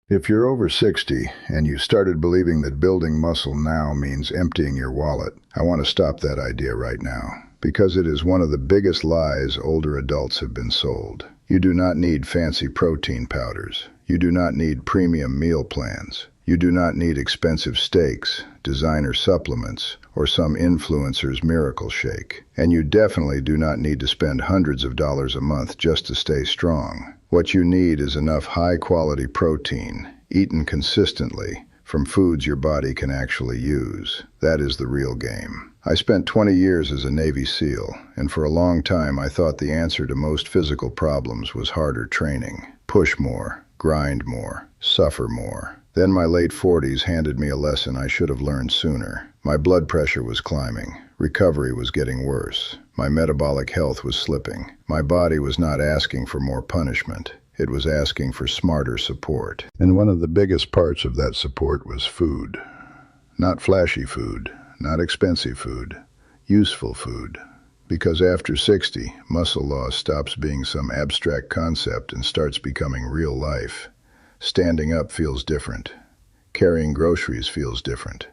If you're over 60 and you started believing that building muscle now means emptying your wallet, I want to stop that idea right now, because it is one of the biggest lies older adults have been sold. You do not need fancy protein powders. You do not need premium meal plans. You do not need expensive steaks, designer supplements, or some influencer's miracle shake. And you definitely do not need to spend hundreds of dollars a month just to stay strong. What you need is enough high-quality protein, eaten consistently, from foods your body can actually use. That is the real game. I spent 20 years as a Navy SEAL, and for a long time I thought the answer to most physical problems was harder training. Push more, grind more, suffer more. Then my late 40s handed me a lesson I should have learned sooner. My blood pressure was climbing. Recovery was getting worse. My metabolic health was slipping. My body was not asking for more punishment. It was asking for smarter support. And one of the biggest parts of that support was food. Not flashy food, not expensive food, useful food. Because after 60, muscle loss stops being some abstract concept and starts becoming real life. Standing up feels different. Carrying groceries feels different.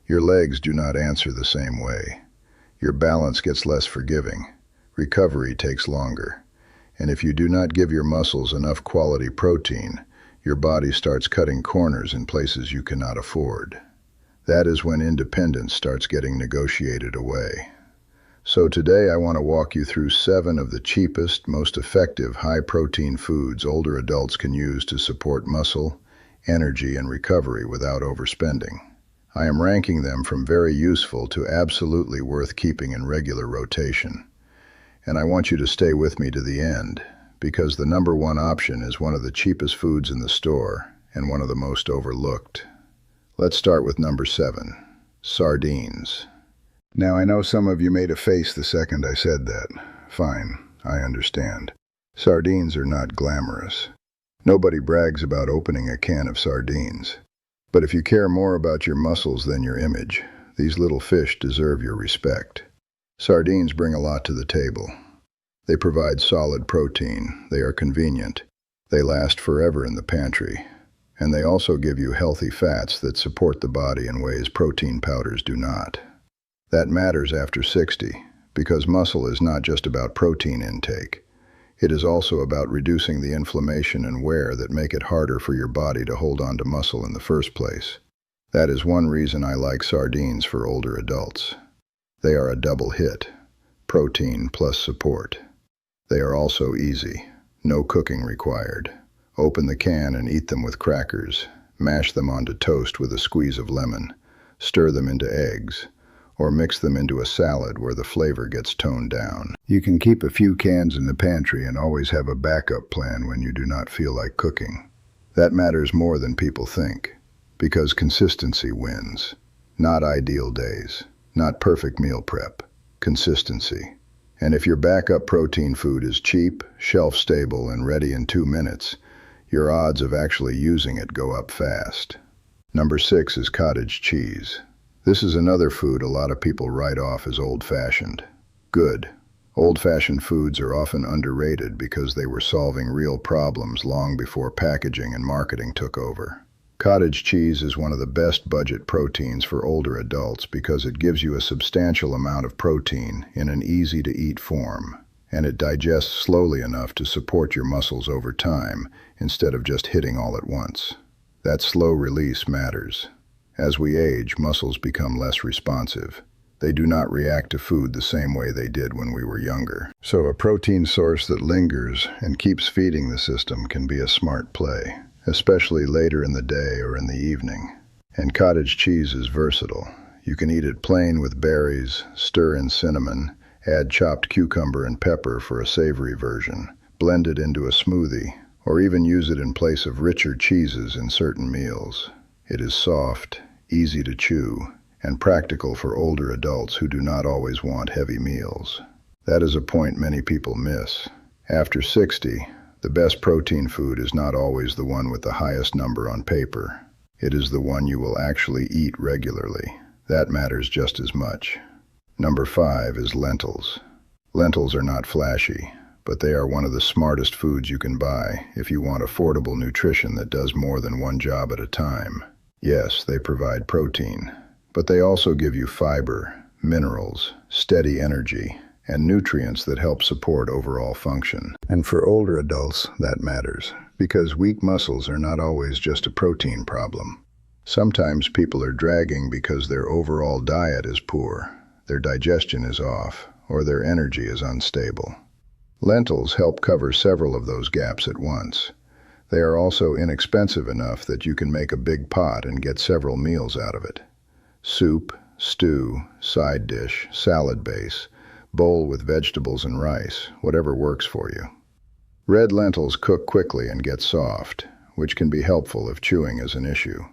Your legs do not answer the same way. Your balance gets less forgiving. Recovery takes longer. And if you do not give your muscles enough quality protein, your body starts cutting corners in places you cannot afford. That is when independence starts getting negotiated away. So today I want to walk you through 7 of the cheapest, most effective high-protein foods older adults can use to support muscle, energy, and recovery without overspending. I am ranking them from very useful to absolutely worth keeping in regular rotation. And I want you to stay with me to the end, because the number 1 option is one of the cheapest foods in the store and one of the most overlooked. Let's start with number 7, sardines. Now, I know some of you made a face the second I said that. Fine, I understand. Sardines are not glamorous. Nobody brags about opening a can of sardines. But if you care more about your muscles than your image, these little fish deserve your respect. Sardines bring a lot to the table. They provide solid protein, they are convenient, they last forever in the pantry, and they also give you healthy fats that support the body in ways protein powders do not. That matters after 60, because muscle is not just about protein intake. It is also about reducing the inflammation and wear that make it harder for your body to hold on to muscle in the first place. That is one reason I like sardines for older adults. They are a double hit, protein plus support. They are also easy, no cooking required. Open the can and eat them with crackers. Mash them onto toast with a squeeze of lemon. Stir them into eggs, or mix them into a salad where the flavor gets toned down. You can keep a few cans in the pantry and always have a backup plan when you do not feel like cooking. That matters more than people think, because consistency wins. Not ideal days, not perfect meal prep, consistency. And if your backup protein food is cheap, shelf-stable, and ready in 2 minutes, your odds of actually using it go up fast. Number 6 is cottage cheese. This is another food a lot of people write off as old-fashioned. Good. Old-fashioned foods are often underrated because they were solving real problems long before packaging and marketing took over. Cottage cheese is one of the best budget proteins for older adults because it gives you a substantial amount of protein in an easy-to-eat form, and it digests slowly enough to support your muscles over time instead of just hitting all at once. That slow release matters. As we age, muscles become less responsive. They do not react to food the same way they did when we were younger. So a protein source that lingers and keeps feeding the system can be a smart play, especially later in the day or in the evening. And cottage cheese is versatile. You can eat it plain with berries, stir in cinnamon, add chopped cucumber and pepper for a savory version, blend it into a smoothie, or even use it in place of richer cheeses in certain meals. It is soft, easy to chew, and practical for older adults who do not always want heavy meals. That is a point many people miss. After 60, the best protein food is not always the one with the highest number on paper. It is the one you will actually eat regularly. That matters just as much. Number 5 is lentils. Lentils are not flashy, but they are one of the smartest foods you can buy if you want affordable nutrition that does more than one job at a time. Yes, they provide protein, but they also give you fiber, minerals, steady energy, and nutrients that help support overall function. And for older adults, that matters, because weak muscles are not always just a protein problem. Sometimes people are dragging because their overall diet is poor, their digestion is off, or their energy is unstable. Lentils help cover several of those gaps at once. They are also inexpensive enough that you can make a big pot and get several meals out of it. Soup, stew, side dish, salad base, bowl with vegetables and rice, whatever works for you. Red lentils cook quickly and get soft, which can be helpful if chewing is an issue.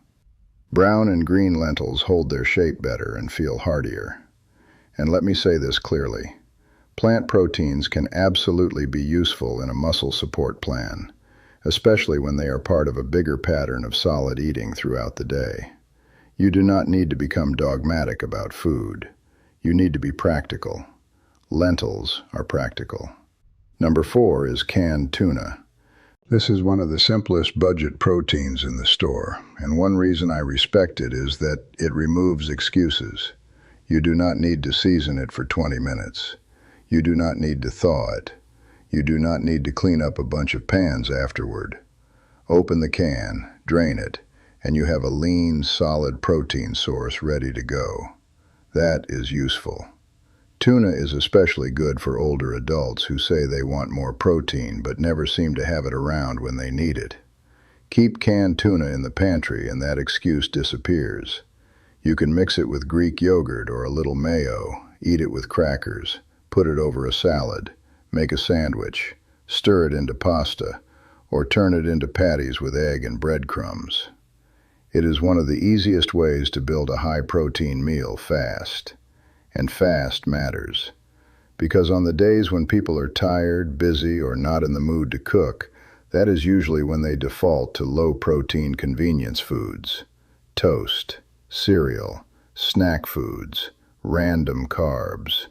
Brown and green lentils hold their shape better and feel heartier. And let me say this clearly. Plant proteins can absolutely be useful in a muscle support plan, especially when they are part of a bigger pattern of solid eating throughout the day. You do not need to become dogmatic about food. You need to be practical. Lentils are practical. Number 4 is canned tuna. This is one of the simplest budget proteins in the store, and one reason I respect it is that it removes excuses. You do not need to season it for 20 minutes. You do not need to thaw it. You do not need to clean up a bunch of pans afterward. Open the can, drain it, and you have a lean, solid protein source ready to go. That is useful. Tuna is especially good for older adults who say they want more protein but never seem to have it around when they need it. Keep canned tuna in the pantry and that excuse disappears. You can mix it with Greek yogurt or a little mayo, eat it with crackers, put it over a salad, make a sandwich, stir it into pasta, or turn it into patties with egg and breadcrumbs. It is one of the easiest ways to build a high-protein meal fast. And fast matters, because on the days when people are tired, busy, or not in the mood to cook, that is usually when they default to low-protein convenience foods. Toast, cereal, snack foods, random carbs.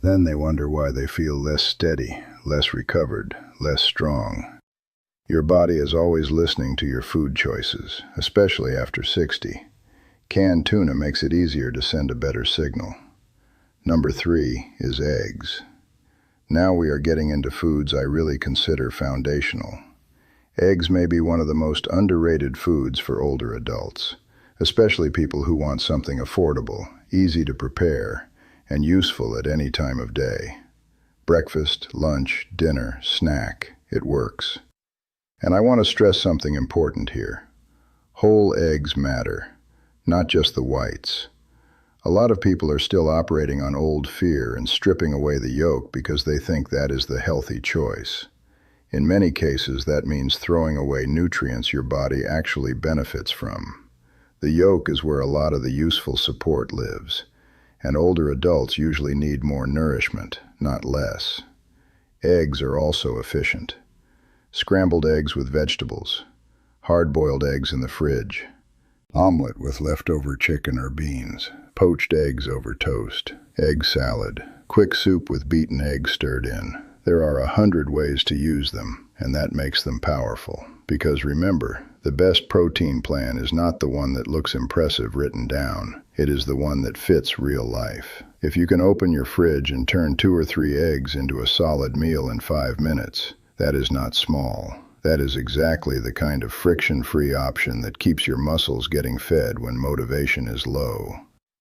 Then they wonder why they feel less steady, less recovered, less strong. Your body is always listening to your food choices, especially after 60. Canned tuna makes it easier to send a better signal. Number 3 is eggs. Now we are getting into foods I really consider foundational. Eggs may be one of the most underrated foods for older adults, especially people who want something affordable, easy to prepare, and useful at any time of day. Breakfast, lunch, dinner, snack, it works. And I want to stress something important here. Whole eggs matter, not just the whites. A lot of people are still operating on old fear and stripping away the yolk because they think that is the healthy choice. In many cases, that means throwing away nutrients your body actually benefits from. The yolk is where a lot of the useful support lives, and older adults usually need more nourishment, not less. Eggs are also efficient. Scrambled eggs with vegetables, hard-boiled eggs in the fridge, omelet with leftover chicken or beans, poached eggs over toast, egg salad, quick soup with beaten eggs stirred in. There are 100 ways to use them, and that makes them powerful. Because remember, the best protein plan is not the one that looks impressive written down. It is the one that fits real life. If you can open your fridge and turn 2 or 3 eggs into a solid meal in 5 minutes, that is not small. That is exactly the kind of friction-free option that keeps your muscles getting fed when motivation is low.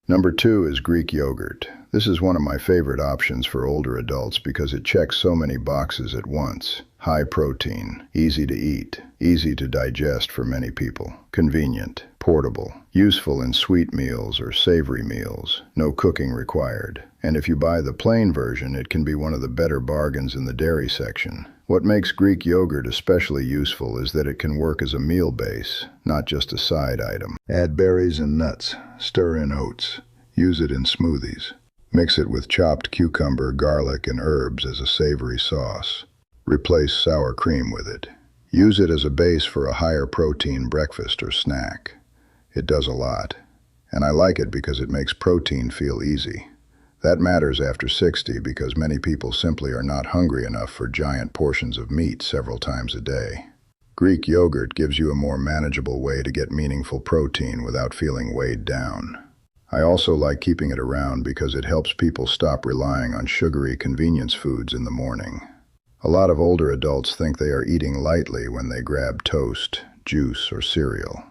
Number 2 is Greek yogurt. This is one of my favorite options for older adults because it checks so many boxes at once. High protein, easy to eat, easy to digest for many people, convenient, portable, useful in sweet meals or savory meals, no cooking required. And if you buy the plain version, it can be one of the better bargains in the dairy section. What makes Greek yogurt especially useful is that it can work as a meal base, not just a side item. Add berries and nuts, stir in oats, use it in smoothies. Mix it with chopped cucumber, garlic, and herbs as a savory sauce. Replace sour cream with it. Use it as a base for a higher protein breakfast or snack. It does a lot, and I like it because it makes protein feel easy. That matters after 60 because many people simply are not hungry enough for giant portions of meat several times a day. Greek yogurt gives you a more manageable way to get meaningful protein without feeling weighed down. I also like keeping it around because it helps people stop relying on sugary convenience foods in the morning. A lot of older adults think they are eating lightly when they grab toast, juice, or cereal.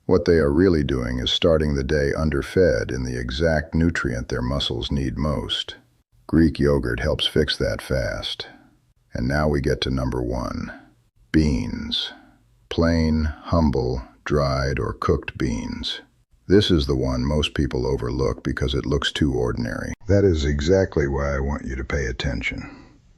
What they are really doing is starting the day underfed in the exact nutrient their muscles need most. Greek yogurt helps fix that fast. And now we get to number 1. Beans. Plain, humble, dried, or cooked beans. This is the one most people overlook because it looks too ordinary. That is exactly why I want you to pay attention.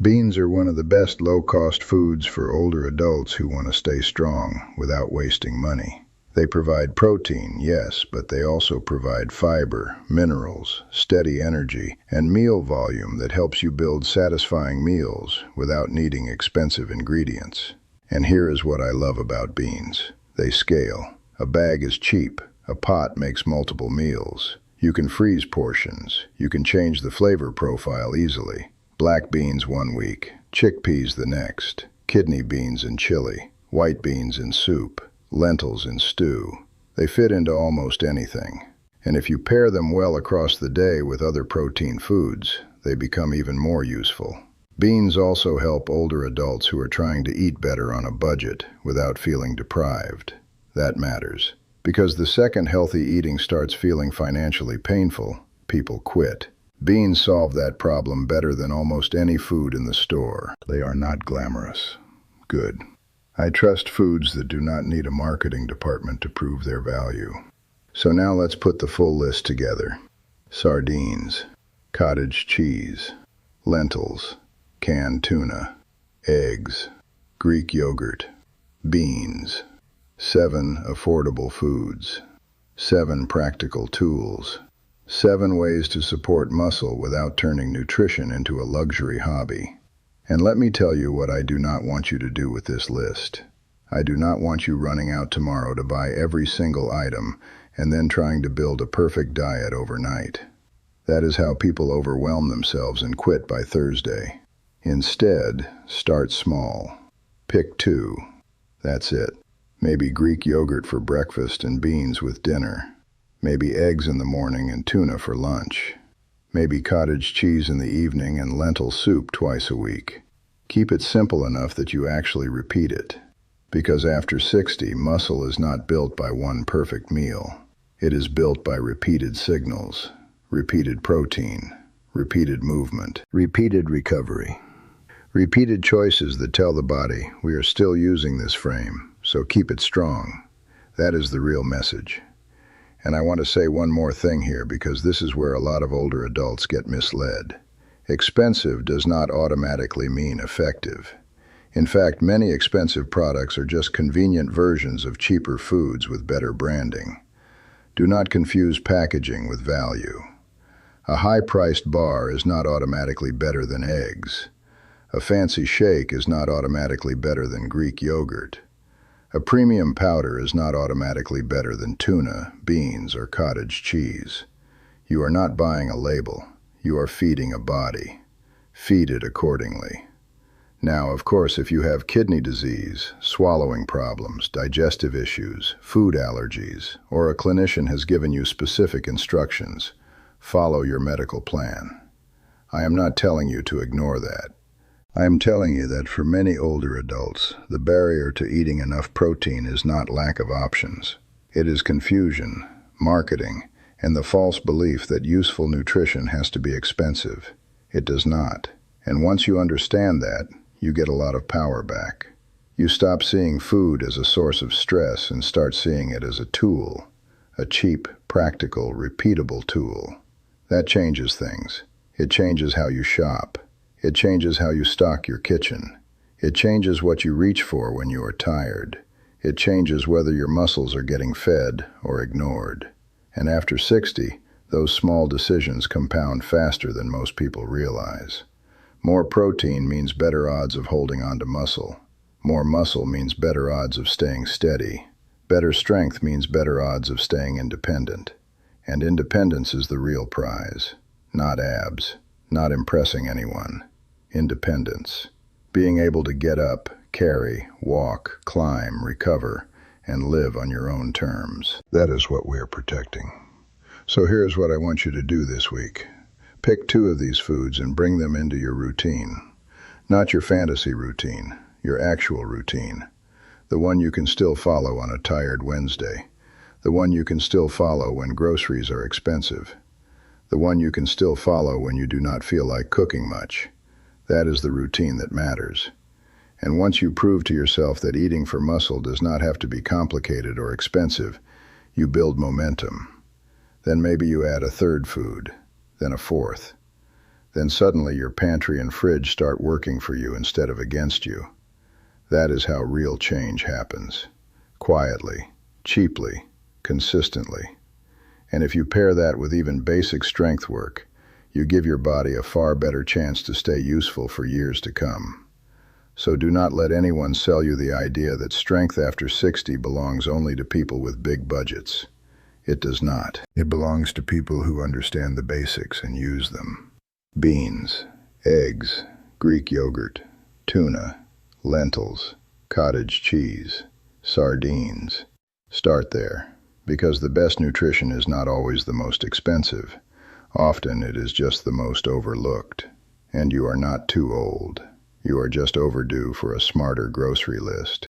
Beans are one of the best low-cost foods for older adults who want to stay strong without wasting money. They provide protein, yes, but they also provide fiber, minerals, steady energy, and meal volume that helps you build satisfying meals without needing expensive ingredients. And here is what I love about beans. They scale. A bag is cheap. A pot makes multiple meals. You can freeze portions. You can change the flavor profile easily. Black beans 1 week, chickpeas the next, kidney beans in chili, white beans in soup, lentils in stew. They fit into almost anything. And if you pair them well across the day with other protein foods, they become even more useful. Beans also help older adults who are trying to eat better on a budget without feeling deprived. That matters. Because the second healthy eating starts feeling financially painful, people quit. Beans solve that problem better than almost any food in the store. They are not glamorous. Good. I trust foods that do not need a marketing department to prove their value. So now let's put the full list together. Sardines, cottage cheese, lentils, canned tuna, eggs, Greek yogurt, beans. 7 affordable foods. 7 practical tools. 7 ways to support muscle without turning nutrition into a luxury hobby. And let me tell you what I do not want you to do with this list. I do not want you running out tomorrow to buy every single item and then trying to build a perfect diet overnight. That is how people overwhelm themselves and quit by Thursday. Instead, start small. Pick 2. That's it. Maybe Greek yogurt for breakfast and beans with dinner. Maybe eggs in the morning and tuna for lunch. Maybe cottage cheese in the evening and lentil soup twice a week. Keep it simple enough that you actually repeat it. Because after 60, muscle is not built by one perfect meal. It is built by repeated signals, repeated protein, repeated movement, repeated recovery. Repeated choices that tell the body, we are still using this frame, so keep it strong. That is the real message. And I want to say one more thing here because this is where a lot of older adults get misled. Expensive does not automatically mean effective. In fact, many expensive products are just convenient versions of cheaper foods with better branding. Do not confuse packaging with value. A high-priced bar is not automatically better than eggs. A fancy shake is not automatically better than Greek yogurt. A premium powder is not automatically better than tuna, beans, or cottage cheese. You are not buying a label. You are feeding a body. Feed it accordingly. Now, of course, if you have kidney disease, swallowing problems, digestive issues, food allergies, or a clinician has given you specific instructions, follow your medical plan. I am not telling you to ignore that. I am telling you that for many older adults, the barrier to eating enough protein is not lack of options. It is confusion, marketing, and the false belief that useful nutrition has to be expensive. It does not. And once you understand that, you get a lot of power back. You stop seeing food as a source of stress and start seeing it as a tool, a cheap, practical, repeatable tool. That changes things. It changes how you shop. It changes how you stock your kitchen. It changes what you reach for when you are tired. It changes whether your muscles are getting fed or ignored. And after 60, those small decisions compound faster than most people realize. More protein means better odds of holding on to muscle. More muscle means better odds of staying steady. Better strength means better odds of staying independent. And independence is the real prize. Not abs, not impressing anyone. Independence. Being able to get up, carry, walk, climb, recover, and live on your own terms. That is what we are protecting. So here's what I want you to do this week. Pick 2 of these foods and bring them into your routine. Not your fantasy routine, your actual routine. The one you can still follow on a tired Wednesday. The one you can still follow when groceries are expensive. The one you can still follow when you do not feel like cooking much. That is the routine that matters. And once you prove to yourself that eating for muscle does not have to be complicated or expensive, you build momentum. Then maybe you add a 3rd food, then a 4th. Then suddenly your pantry and fridge start working for you instead of against you. That is how real change happens. Quietly, cheaply, consistently. And if you pair that with even basic strength work, you give your body a far better chance to stay useful for years to come. So do not let anyone sell you the idea that strength after 60 belongs only to people with big budgets. It does not. It belongs to people who understand the basics and use them. Beans, eggs, Greek yogurt, tuna, lentils, cottage cheese, sardines. Start there, because the best nutrition is not always the most expensive. Often it is just the most overlooked. And you are not too old. You are just overdue for a smarter grocery list.